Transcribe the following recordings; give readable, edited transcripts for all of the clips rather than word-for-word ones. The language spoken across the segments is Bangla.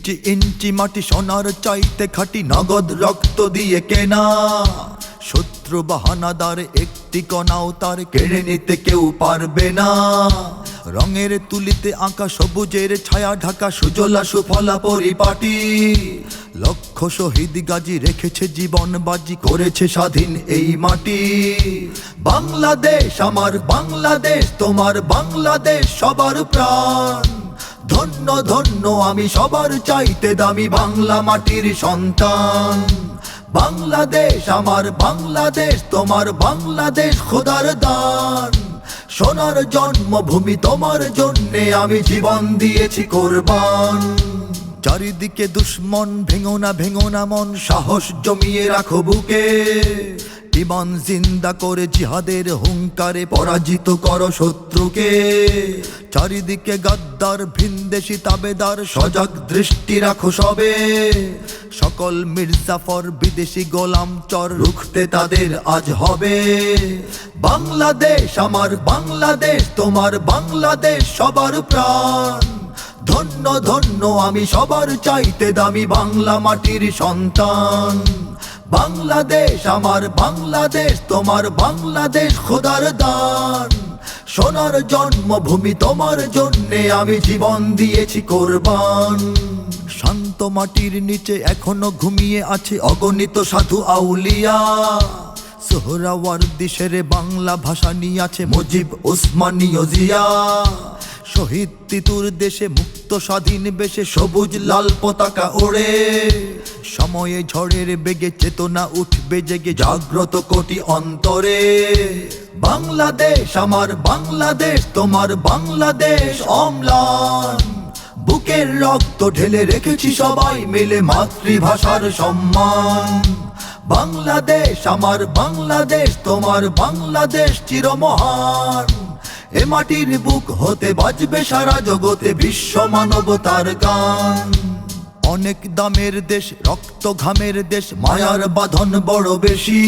ইঞ্চি ইঞ্চি মাটি সোনার চাইতে খাঁটি, নগদ রক্ত দিয়ে কেনা। শত্রু বাহানাদার একটি কণাও তার কেড়ে নিতে কেউ পারবে না। রঙের তুলিতে আঁকা সবুজের ছায়া ঢাকা সুজলা সুফলা পরিপাটি। লক্ষ শহীদ গাজী রেখেছে জীবন বাজি, করেছে স্বাধীন এই মাটি। বাংলাদেশ আমার বাংলাদেশ, তোমার বাংলাদেশ সবার প্রাণ। ধন্য ধন্য আমি সবার চাইতে দামি বাংলা মাটির সন্তান। বাংলাদেশ আমার বাংলাদেশ, তোমার বাংলাদেশ খোদার দান। সোনার জন্মভূমি তোমার জন্যে আমি জীবন দিয়েছি কোরবান। চারিদিকে দুশ্মন, ভেঙো না মন, সাহস জমিয়ে রাখো বুকে। ইমান জিন্দা করে জিহাদের হুঙ্কারে পরাজিত করো শত্রুকে। চারিদিকে গাদ্দার ভিনদেশি তাবেদার, সজাগ দৃষ্টি রাখো সবে। সকল মির্জাফর বিদেশি গোলাম চর, রুখতে তাদের আজ হবে। বাংলাদেশ আমার বাংলাদেশ, তোমার বাংলাদেশ সবার প্রাণ। ধন্য ধন্য আমি সবার চাইতে দামি বাংলা মাটির সন্তান। বাংলাদেশ আমার বাংলাদেশ, তোমার বাংলাদেশ খোদার দান। সোনার জন্মভূমি তোমার জন্যে আমি জীবন দিয়েছি কোরবান। শান্ত মাটির নিচে এখনো ঘুমিয়ে আছে অগণিত সাধু আউলিয়া। সোহরাওয়ার্দী শেরে বাংলা ভাষা নিয়ে আছে মুজিব, উসমানীয় জিয়া। শহীদ তিতুর দেশে মুক্ত স্বাধীন বেশে সবুজ লাল পতাকা ওড়ে। সময়ে ঝড়ের বেগে চেতনা উঠবে জেগে, জাগ্রত কোটি অন্তরে। বাংলাদেশ আমার বাংলাদেশ, তোমার বাংলাদেশ অম্লান। বুকের রক্ত ঢেলে রেখেছি সবাই মিলে মাতৃভাষার সম্মান। বাংলাদেশ আমার বাংলাদেশ, তোমার বাংলাদেশ চিরমহান। এ মাটির বুক হতে বাজবে সারা জগতে বিশ্ব মানবতার গান। অনেক দামের দেশ, রক্ত ঘামের দেশ, মায়ার বাঁধন বড় বেশি।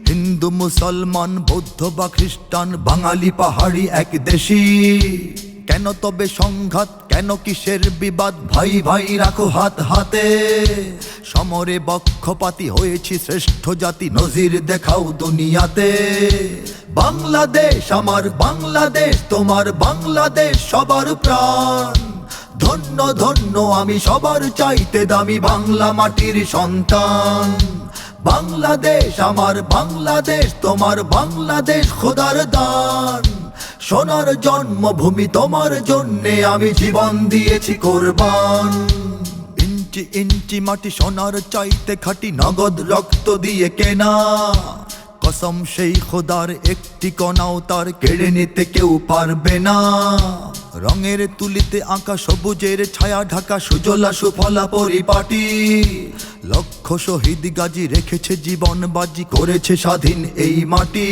হিন্দু মুসলমান বৌদ্ধ বা খ্রিস্টান, বাঙালি পাহাড়ি এক দেশি। কেন তবে সংঘাত, কেন কিসের বিবাদ, ভাই ভাই রাখো হাত হাতে। সমরে বক্ষপাতী হয়েছি শ্রেষ্ঠ জাতি, নজির দেখাও দুনিয়াতে। বাংলাদেশ আমার বাংলাদেশ, তোমার বাংলাদেশ সবার প্রাণ। ধন্য ধন্য আমি সবার চাইতে দামি বাংলা মাটির সন্তান। বাংলাদেশ আমার বাংলাদেশ, তোমার বাংলাদেশ খোদার দান। সোনার জন্মভূমি তোমার জন্যে আমি জীবন দিয়েছি কোরবান। ইঞ্চি ইঞ্চি মাটি সোনার চাইতে খাঁটি, নগদ রক্ত দিয়ে কেনা। কসম সেই খোদার একটি কণাও তার কেড়ে নিতে কেউ পারবে না। রঙের তুলিতে আঁকা সবুজের ছায়া ঢাকা সুজলা সুফলা পরিপাটি। লক্ষ শহীদ গাজী রেখেছে জীবন বাজি, করেছে স্বাধীন এই মাটি।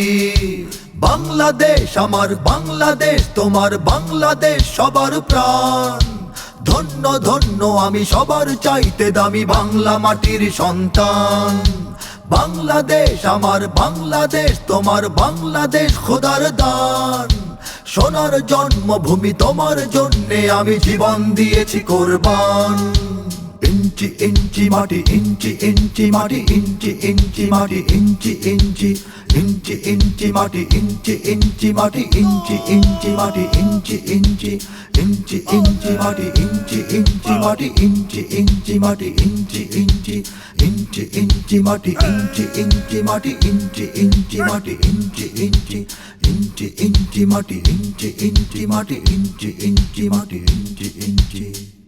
বাংলাদেশ আমার বাংলাদেশ, তোমার বাংলাদেশ সবার প্রাণ। ধন্য ধন্য আমি সবার চাইতে দামি বাংলা মাটির সন্তান। বাংলাদেশ আমার বাংলাদেশ, তোমার বাংলাদেশ খোদার দান। সোনার জন্মভূমি তোমার জন্যে আমি জীবন দিয়েছি কোরবান। ইঞ্চি ইঞ্চি মাটি, ইঞ্চি ইঞ্চি মাটি, ইঞ্চি ইঞ্চি মাটি, ইঞ্চি ইঞ্চি ইঞ্চি ইঞ্চি মাটি, ইঞ্চি ইঞ্চি মাটি, ইঞ্চি ইঞ্চি মাটি, ইঞ্চি ইঞ্চি ইঞ্চি ইঞ্চি মাটি, ইঞ্চি ইঞ্চি মাটি, ইঞ্চি ইঞ্চি মাটি, ইঞ্চি ইঞ্চি ইঞ্চি ইঞ্চি মাটি, ইঞ্চি ইঞ্চি মাটি, ইঞ্চি ইঞ্চি মাটি, ইঞ্চি ইঞ্চি ইঞ্চি ইঞ্চি মাটি, ইঞ্চি ইঞ্চি মাটি, ইঞ্চি ইঞ্চি মাটি, ইঞ্চি ইঞ্চি।